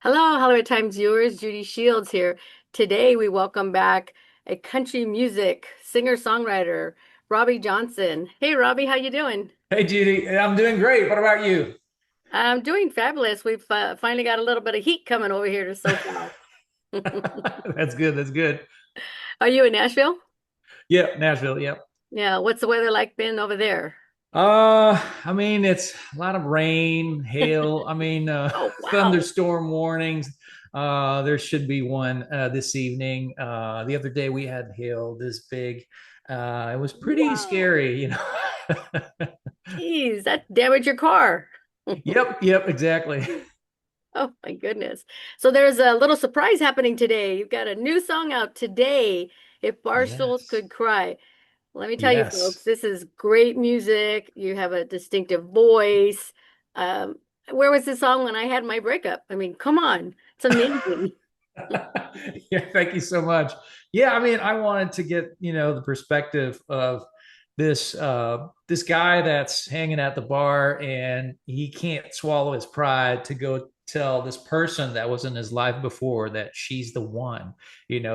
Hello, Hollywood Times viewers. Judy Shields here. Today we welcome back a country music singer-songwriter, Robby Johnson. Hey, Robby, how you doing? Hey, Judy, I'm doing great. What about you? I'm doing fabulous. We've finally got a little bit of heat coming over here to SoCal. That's good. That's good. Are you in Nashville? Yep, Nashville. Yep. Yeah. What's the weather like been over there? I mean, it's a lot of rain, hail. Oh, wow. Thunderstorm warnings. There should be one this evening. The other day we had hail this big. It was pretty Wow. scary, Geez, that damaged your car. Yep, yep, exactly. Oh my goodness. So there's a little surprise happening today. You've got a new song out today, If Barstools Yes, Could Cry. Let me tell you, yes. folks, this is great music. You have a distinctive voice. Um, where was this song when I had my breakup? I mean, come on. It's amazing. Yeah, thank you so much. Yeah, I mean, I wanted to get, the perspective of this guy that's hanging at the bar and he can't swallow his pride to go tell this person that was in his life before that she's the one.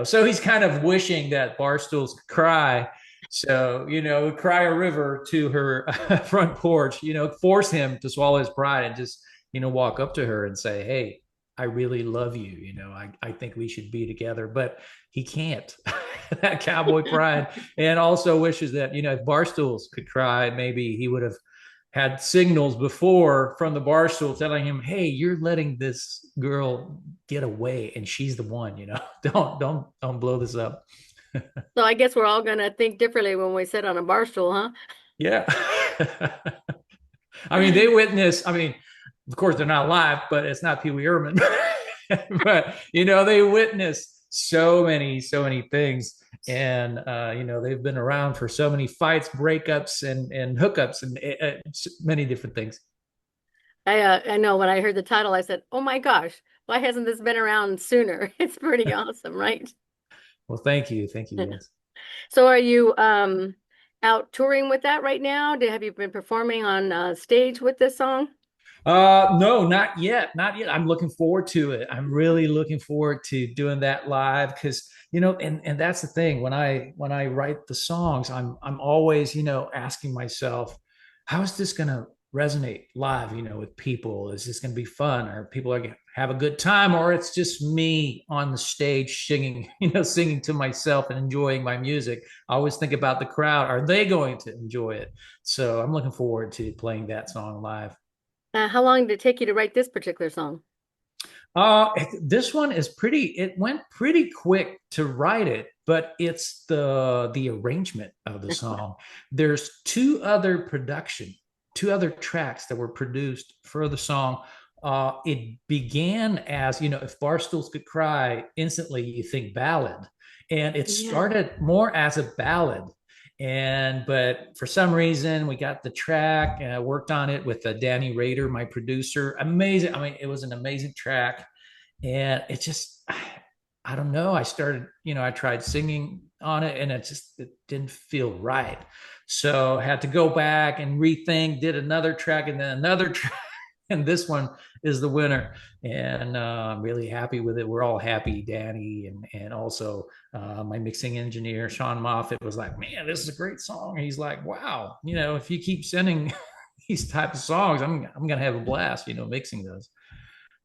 So he's kind of wishing that Barstools could cry. So, cry a river to her front porch, force him to swallow his pride and just, walk up to her and say, "Hey, I really love you. I think we should be together," but he can't. That cowboy pride, and also wishes that, if Barstools could cry, maybe he would have had signals before from the Barstool telling him, "Hey, you're letting this girl get away, and she's the one. Don't blow this up." So I guess we're all gonna think differently when we sit on a bar stool, huh? Yeah. I mean, they witness. I mean, of course, they're not live, but it's not Pee Wee Herman. But they witness so many things, and they've been around for so many fights, breakups, and hookups, and many different things. I know when I heard the title, I said, "Oh my gosh, why hasn't this been around sooner?" It's pretty awesome, right? Well, thank you. Yes. So are you out touring with that right now? Have you been performing on stage with this song? No, not yet. Not yet. I'm looking forward to it. I'm really looking forward to doing that live because, and that's the thing. When I write the songs, I'm always, asking myself, how is this gonna resonate live, with people? Is this gonna be fun? Or people are gonna have a good time, or it's just me on the stage singing, singing to myself and enjoying my music. I always think about the crowd. Are they going to enjoy it? So I'm looking forward to playing that song live. How long did it take you to write this particular song? This one is pretty. It went pretty quick to write it, but it's the arrangement of the song. There's two other tracks that were produced for the song. It began as, if Barstools could cry, instantly you think ballad, and it Yeah. started more as a ballad. But for some reason we got the track, worked on it with Danny Rader, my producer. Amazing. I mean, it was an amazing track, and it just, I don't know. I tried singing on it, and it didn't feel right. So I had to go back and rethink, did another track and then another track. And this one is the winner. And I'm really happy with it. We're all happy. Danny and also my mixing engineer, Sean Moffat, was like, "Man, this is a great song." And he's like, "Wow, if you keep sending these type of songs, I'm going to have a blast, mixing those."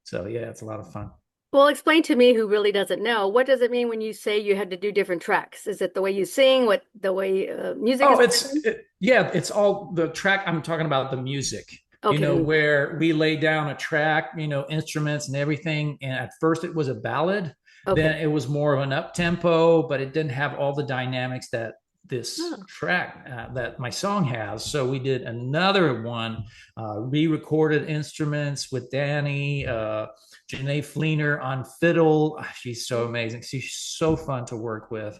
So yeah, it's a lot of fun. Well, explain to me who really doesn't know. What does it mean when you say you had to do different tracks? Is it the way you sing, what the way music is written? Yeah, it's all the track. I'm talking about the music, Okay, the music. where we lay down a track, instruments and everything. And at first it was a ballad, Okay. then it was more of an up tempo, but it didn't have all the dynamics that this Oh. track, that my song has. So we did another one, re-recorded instruments with Danny, Janae Fleener on fiddle. She's so amazing. She's so fun to work with.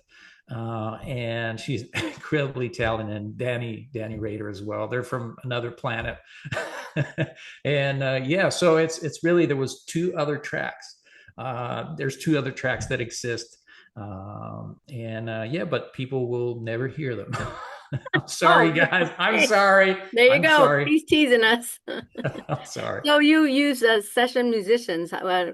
And she's incredibly talented, and Danny Rader as well. They're from another planet. And yeah, so it's really, there was two other tracks. There's two other tracks that exist, and yeah, but people will never hear them. I'm sorry, Oh, guys. I'm hey, sorry. there you I'm go. sorry. He's teasing us. I'm sorry. So you use session musicians.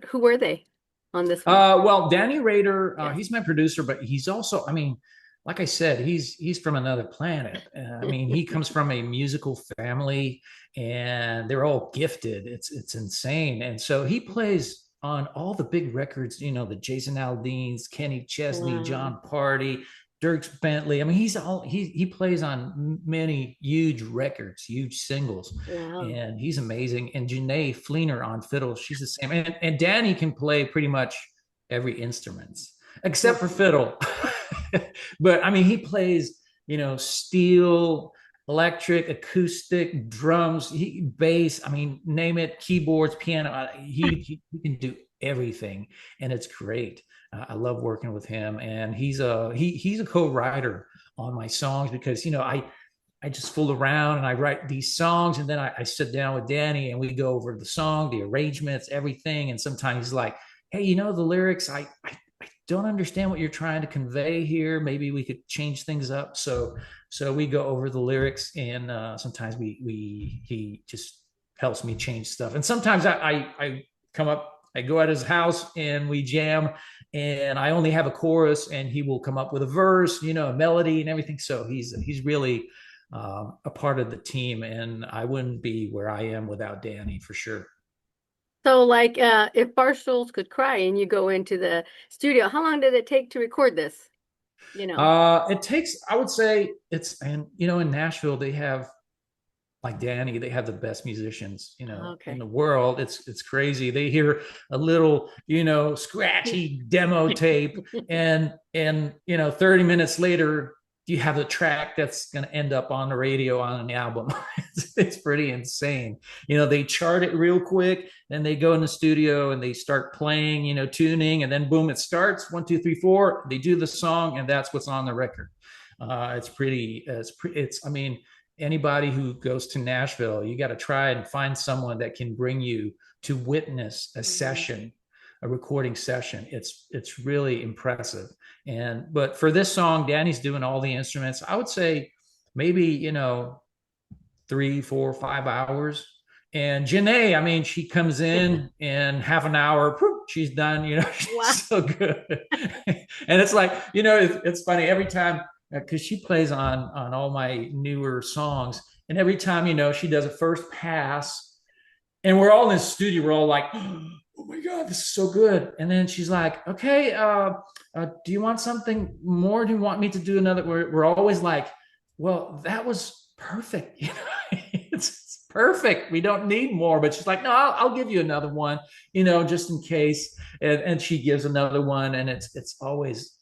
Who were they on this one? Well, Danny Rader, Yes. he's my producer, but he's also, I mean, like I said, he's from another planet. I mean, he comes from a musical family, and they're all gifted. It's insane, and so he plays on all the big records. You know, the Jason Aldean's, Kenny Chesney, Wow. John Party, Dirk Bentley. I mean, he plays on many huge records, huge singles, Wow. and he's amazing. And Janae Fleener on fiddle, she's the same. And Danny can play pretty much every instrument except for fiddle. But I mean, he plays, steel, electric, acoustic, drums, bass. I mean, name it, keyboards, piano. He can do everything, and it's great. I love working with him, and he's a co-writer on my songs because I just fool around and I write these songs, and then I sit down with Danny and we go over the song, the arrangements, everything. And sometimes he's like, "Hey, the lyrics, I don't understand what you're trying to convey here. Maybe we could change things up." So we go over the lyrics, and sometimes we he just helps me change stuff. And sometimes I come up, I go at his house and we jam, and I only have a chorus, and he will come up with a verse, a melody and everything. So he's really a part of the team, and I wouldn't be where I am without Danny for sure. So, like, if Barstools Could Cry and you go into the studio, how long did it take to record this? You know. It takes, I would say, and in Nashville they have, like Danny, they have the best musicians, in Okay. the world. It's crazy. They hear a little, scratchy demo tape, and 30 minutes later you have the track that's going to end up on the radio on an album. It's pretty insane. They chart it real quick, then they go in the studio and they start playing, tuning, and then boom, it starts 1, 2, 3, 4. They do the song, and that's what's on the record. It's, I mean, anybody who goes to Nashville, you got to try and find someone that can bring you to witness a Mhm. session, a recording session. It's really impressive. And but for this song, Danny's doing all the instruments. I would say maybe 3, 4, 5 hours. And Janae, I mean, she comes in half an hour, she's done. Wow. She's so good. And it's like, it's funny every time because she plays on all my newer songs, and every time she does a first pass, and we're all in the studio, we're all like, "Oh my god, this is so good!" And then she's like, "Okay, do you want something more? Do you want me to do another?" We're always like, "Well, that was perfect." It's perfect. We don't need more. But she's like, "No, I'll give you another one, just in case." And she gives another one, and it's always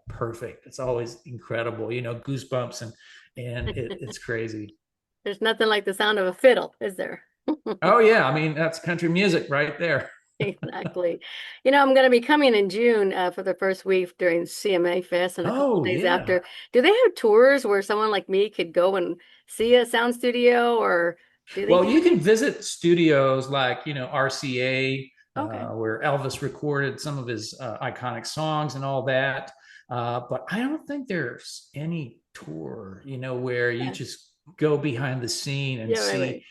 perfect. It's always incredible. Goosebumps, and it's crazy. There's nothing like the sound of a fiddle, is there? Oh yeah, I mean that's country music right there. Exactly. I'm going to be coming in June for the first week during CMA Fest and a couple of Oh days yeah. after. Do they have tours where someone like me could go and see a sound studio, or do they Well, do you any? can visit studios like RCA, Okay. where Elvis recorded some of his iconic songs and all that. But I don't think there's any tour, where you Yeah. just go behind the scene and Yeah, right, see. right.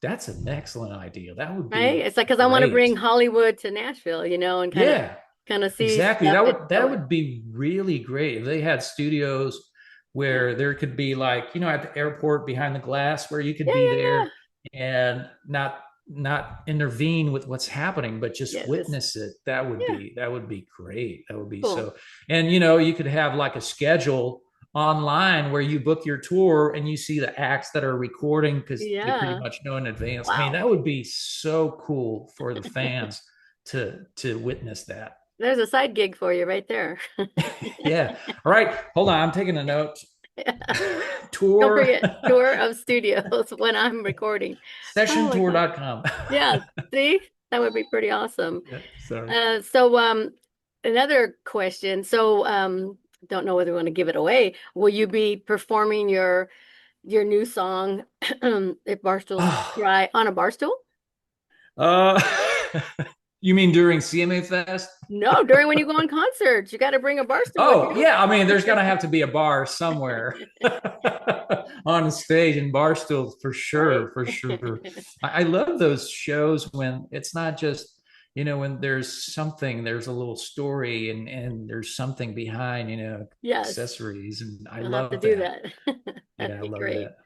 That's an excellent idea. That would Right? be It's like because I want to great. bring Hollywood to Nashville, and kind of Yeah, see exactly. stuff That and would show that it. would be really great if they had studios Yeah. where there could be, like, at the airport behind the glass, where you could Yeah, be yeah, there and not intervene with what's happening, but yeah. just Yeah, just witness it. yeah. That would be great. That would be Cool. so. And you could have like a schedule online where you book your tour and you see the acts that are recording because they pretty Yeah. much know in advance. I mean, Wow. that would be so cool for the fans to witness that. There's a side gig for you right there. Yeah. All right. Hold on. I'm taking a note. Don't Tour, forget tour of studios when I'm recording. Oh my God. sessiontour.com. Yeah, see? That would be pretty awesome. Yeah, sorry. So another question. So don't know whether you want to give it away. Will you be performing your new song if Barstools Oh, Cry on a barstool? uh, You mean during CMA Fest? No, during when you go on concerts, you got to bring a bar stool with Oh, you. yeah. I mean, there's going to have to be a bar somewhere on the stage and Barstools for Right. sure, for sure. I love those shows when it's not just, when there's something, there's a little story and there's something behind, Yes, accessories. And I you'll have to love do that. that. That'd Yeah, I be love great. that.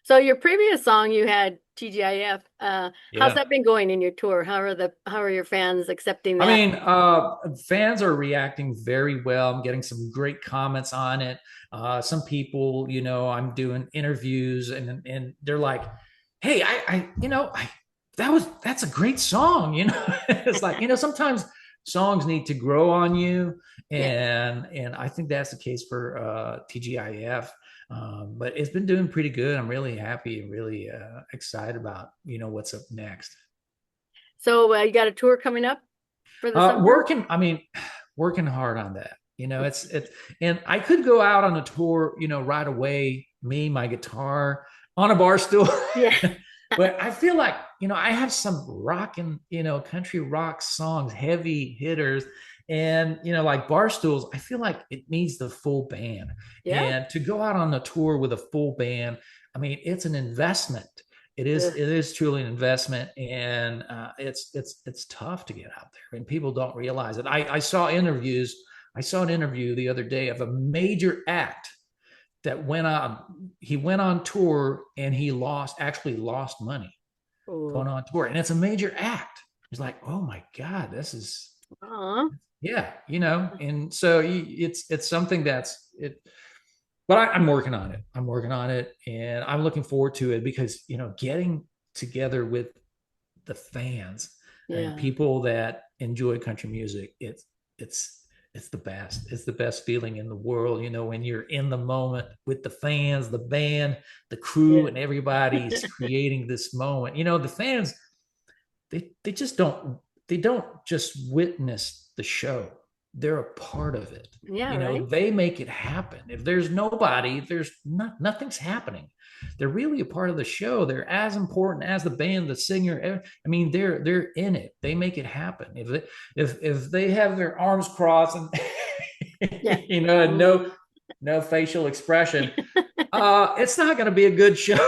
So your previous song you had TGIF. How's Yeah. that been going in your tour? How are your fans accepting I that? mean, fans are reacting very well. I'm getting some great comments on it. Some people, I'm doing interviews and they're like, "Hey, that's a great song." It's like sometimes songs need to grow on you, Yeah. and I think that's the case for TGIF. But it's been doing pretty good. I'm really happy and really excited about what's up next. So you got a tour coming up for the summer? I mean, working hard on that. And I could go out on a tour, right away, me, my guitar on a bar stool. Yeah. But I feel like, I have some rock and, country rock songs, heavy hitters. And, like bar stools, I feel like it needs the full band. Yeah. And to go out on a tour with a full band, I mean, it's an investment. It is Ugh. it is truly an investment, and it's tough to get out there, and people don't realize it. I saw interviews. I saw an interview the other day of a major act that went on. He went on tour and he actually lost money Oh. going on tour, and it's a major act. He's like, oh my god, this is Aw. yeah, and so it's something that's it. But I'm working on it. I'm working on it, and I'm looking forward to it because getting together with the fans and Yeah. people that enjoy country music, it's the best. It's the best feeling in the world. When you're in the moment with the fans, the band, the crew, Yeah. and everybody's creating this moment. The fans, they don't just witness the show, they're a part of it. Yeah, right? They make it happen. If there's nobody, there's nothing's happening. They're really a part of the show. They're as important as the band, the singer. I mean, they're in it. They make it happen. If they have their arms crossed and Yeah. and Mm. no facial expression, it's not going to be a good show.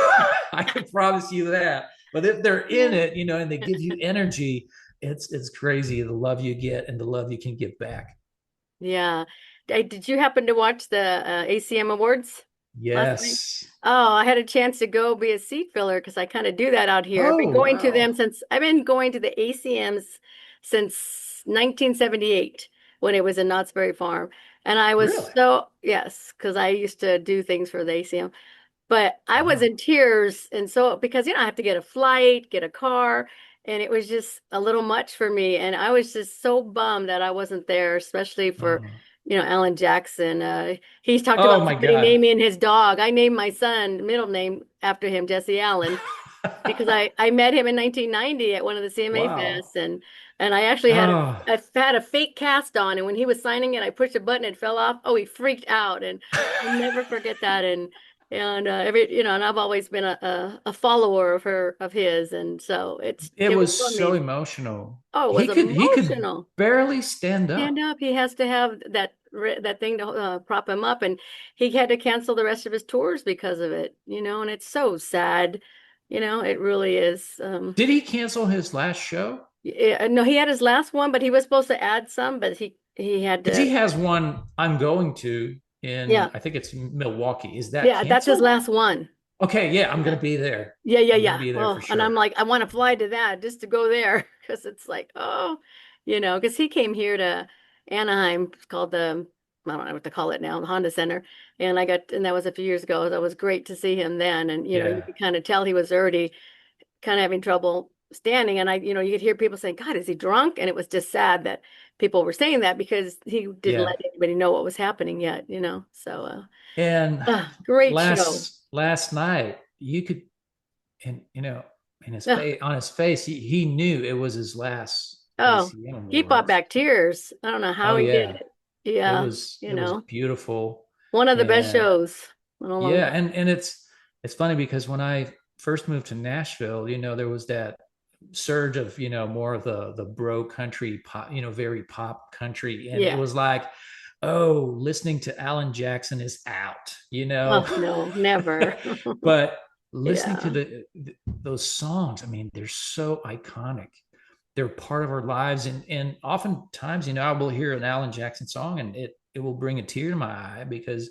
I can promise you that. But if they're in Yeah. it, and they give you energy, it's crazy the love you get and the love you can give back. Yeah. Did you happen to watch the ACM Awards last night? Yes. Oh, I had a chance to go be a seat filler because I kind of do that out here. Oh wow. I've been going to the ACMs since 1978 when it was in Knott's Berry Farm. And I was Really? yes, because I used to do things for the ACM. But I was Wow. in tears. And so, because, I have to get a flight, get a car, and it was just a little much for me. And I was just so bummed that I wasn't there, especially for, Oh. Alan Jackson. He's talked Oh about my somebody God. naming his dog. I named my son middle name after him, Jesse Allen, because I met him in 1990 at one of the CMA Wow. fests, and I actually had Oh. had a fake cast on, and when he was signing it, I pushed a button, it fell off. Oh, he freaked out, and I'll never forget that. And and I've always been a follower of his, and so It it was was so so amazing. emotional. Oh, it was He could emotional. barely stand Stand up. up. He has to have that thing to prop him up, and he had to cancel the rest of his tours because of it. And it's so sad. It really is. Did he cancel his last show? Yeah, no, he had his last one, but he was supposed to add some, but he had Because to. he has one I'm going to in, Yeah, I think it's Milwaukee. Is that yeah, that's his canceled? last one. Okay, yeah, I'm gonna Yeah, be there. yeah, yeah, I'm gonna yeah. be there for Well, and I'm sure. like, I want to fly to that just to go there because it's like, oh, because he came here to Anaheim. It's called I don't know what to call it now, the Honda Center, and that was a few years ago. That was great to see him then, and you Yeah, could kind of tell he was already kind of having trouble standing. And you could hear people saying, God, is he drunk? And it was just sad that people were saying that because he didn't yeah. let anybody know what was happening yet. So, And great show. last night, you could, and in his Oh, face, on his face, he knew it was his last oh, ACM he fought awards. back tears. I don't know how Oh he did yeah, it. it Yeah, was it was beautiful. one of the best And shows in a long yeah, time. and it's funny because when I first moved to Nashville, there was that surge of, more of the bro country pop, very pop country. And it Yeah. was like, oh, listening to Alan Jackson is out. Oh, no, never. But listening to Yeah. those songs, I mean, they're so iconic. They're part of our lives. And oftentimes, I will hear an Alan Jackson song and it will bring a tear to my eye because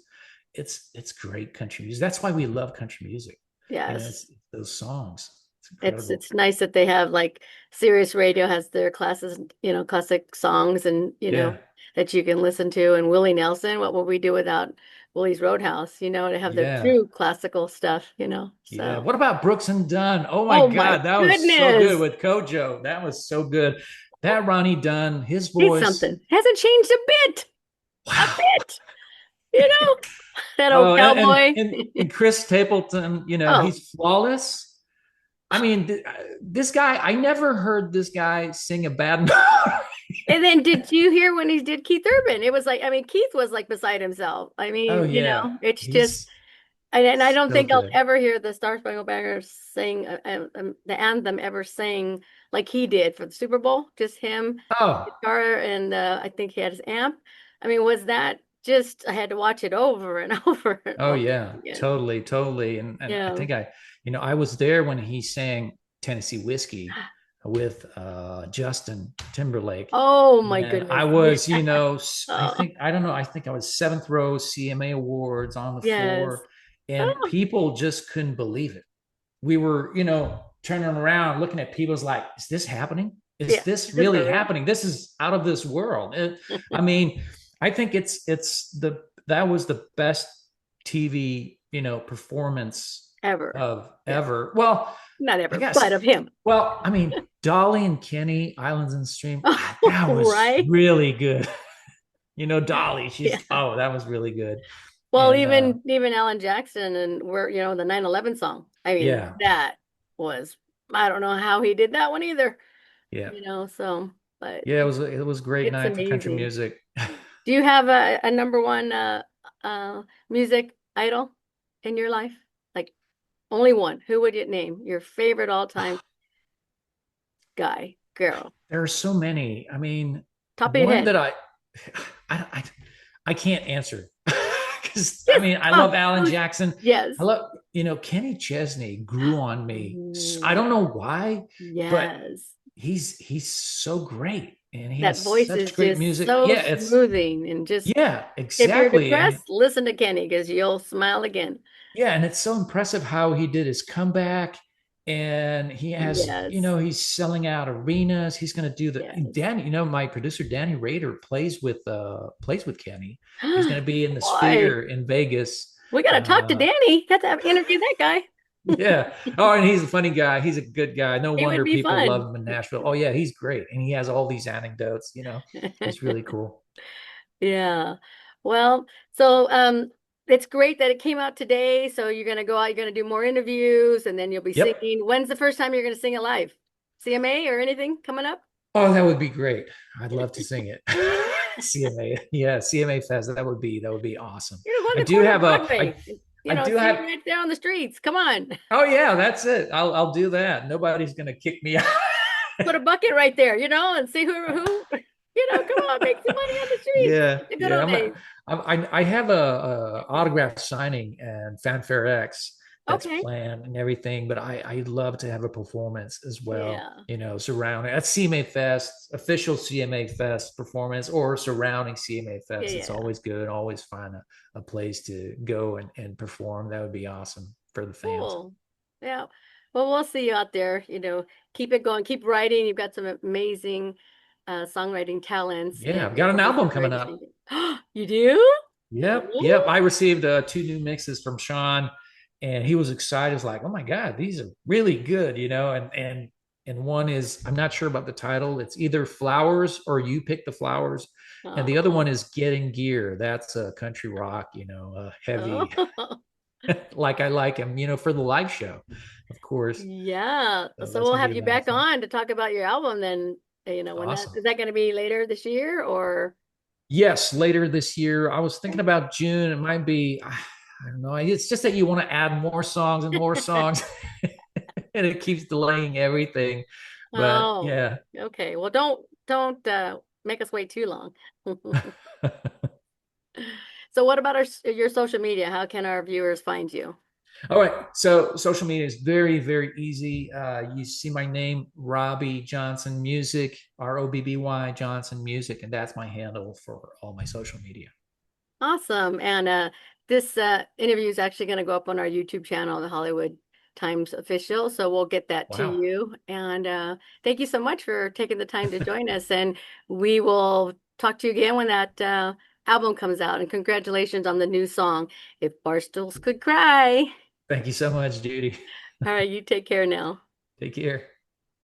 it's great country music. That's why we love country music. Yes. It's those songs. It's It's incredible. it's nice that they have like Sirius Radio has their classes, classic songs and Yeah. that you can listen to. And Willie Nelson, what would we do without Willie's Roadhouse, to have the Yeah. true classical stuff. Yeah. So, What about Brooks and Dunn? Oh my oh my God, that was so good goodness. with Kojo. That was so good. That Ronnie Dunn, his He's voice. something. Hasn't changed a bit. A Wow. bit. You know, that old Oh, and cowboy. and and Chris Stapleton, Oh, he's flawless. I mean, this guy, I never heard this guy sing a bad note. and then did you hear when he did Keith Urban? It was like, I mean, Keith was like beside himself. I Oh mean, yeah, it's just, he's and I don't so think I'll good. ever hear the Star Spangled Banner sing the anthem ever sang like he did for the Super Bowl. Just him, Oh, guitar, and I think he had his amp. I mean, was that just? I had to watch it over and over and oh over yeah, again. totally, totally. And I Yeah. think I was there when he sang Tennessee Whiskey with Justin Timberlake. Oh my And I goodness. Yeah. was, Oh, I don't know, I think I was seventh row CMA awards on the yes. floor, and Oh, people just couldn't believe it. We were, turning around, looking at people, was like, is this happening? Is yeah. this Is this really for real? happening? This is out of this world. I mean, I think that was the best TV, performance Ever. of Yeah. ever. Well, Not I ever, guess. but of him. I mean, Dolly and Kenny, Islands and Stream, Oh, that was right. really good. Dolly, Yeah. that was really good. Well, And even Alan Jackson and where the 9/11 song. I mean, yeah, that was I don't know how he did that one either. yeah, So but yeah. It was a great it's night for country amazing. music. Do you have a number one music idol in your life? Like only one. Who would you name? Your favorite all-time guy, girl. There are so many. I mean, Top of your one head. that I, I, I can't answer because I Just mean, I love oh, Alan who's Jackson. yes. I love, Kenny Chesney grew on me. I Ooh, don't know why, but yes. he's so great and he That has voice such is great just music. so Yeah, smoothing and just yeah, if you're exactly. And depressed, listen to Kenny because you'll smile again. yeah, and it's so impressive how he did his comeback. And he has, Yes. he's selling out arenas. He's going to do the Yes. Danny, my producer Danny Rader plays with Kenny. He's going to be in the Boy, Sphere in Vegas. we gotta talk to Uh, Danny. Got to interview that guy. yeah. Oh, and he's a funny guy. He's a good guy. No He would wonder be people love fun. him in Nashville. Oh yeah, he's great, and he has all these anecdotes. He's really cool. Yeah. Well, so it's great that it came out today. So you're gonna go out, you're gonna do more interviews, and then you'll be Yep. singing. When's the first time you're gonna sing it live? CMA or anything coming up? Oh, that would be great. I'd love to sing it. CMA, yeah, CMA Fest. That would be awesome. Go to I the do corner of have a, Broadway. I do Sing have. right there on the streets. Come on. Oh yeah, that's it. I'll do that. Nobody's gonna kick me out. Put a bucket right there, and see who, come on, make some money on the streets. Yeah, Like the good yeah. old days. I have a autograph signing and Fanfare X that's Okay. planned and everything, but I'd love to have a performance as well. Yeah. Surrounding at CMA Fest, official CMA Fest performance, or surrounding CMA Yeah. Fest. It's Yeah. always good. Always find a place to go and perform. That would be awesome for the fans. Cool. Yeah. Well, we'll see you out there. Keep it going. Keep writing. You've got some amazing songwriting talents, Yeah, and I've it got an will be album so coming great to up. see you. You do? Yep, yep. Ooh. I received two new mixes from Sean, and he was excited. He's like, "Oh my God, these are really good," And one is, I'm not sure about the title. It's either Flowers or You Pick the Flowers, and the other Oh. one is Getting Gear. That's a country rock, heavy, Oh. like I like him, for the live show, of course. Yeah. So So that's we'll gonna have be you back awesome. on to talk about your album then, when that Awesome. is that going to be later this year or Yes, later this year. I was thinking about June. It might be, I don't know. It's just that you want to add more songs and more songs, and it keeps delaying everything. But Oh, yeah. okay. Well, don't make us wait too long. So what about your social media? How can our viewers find you? All right. So social media is very, very easy. You see my name, Robby Johnson Music, Robby Johnson Music, and that's my handle for all my social media. Awesome. And this interview is actually going to go up on our YouTube channel, the Hollywood Times Official. So we'll get that to Wow. you. And thank you so much for taking the time to join us. And we will talk to you again when that album comes out. And congratulations on the new song, If Barstools Could Cry. Thank you so much, Judy. All right, you take care now. Take care.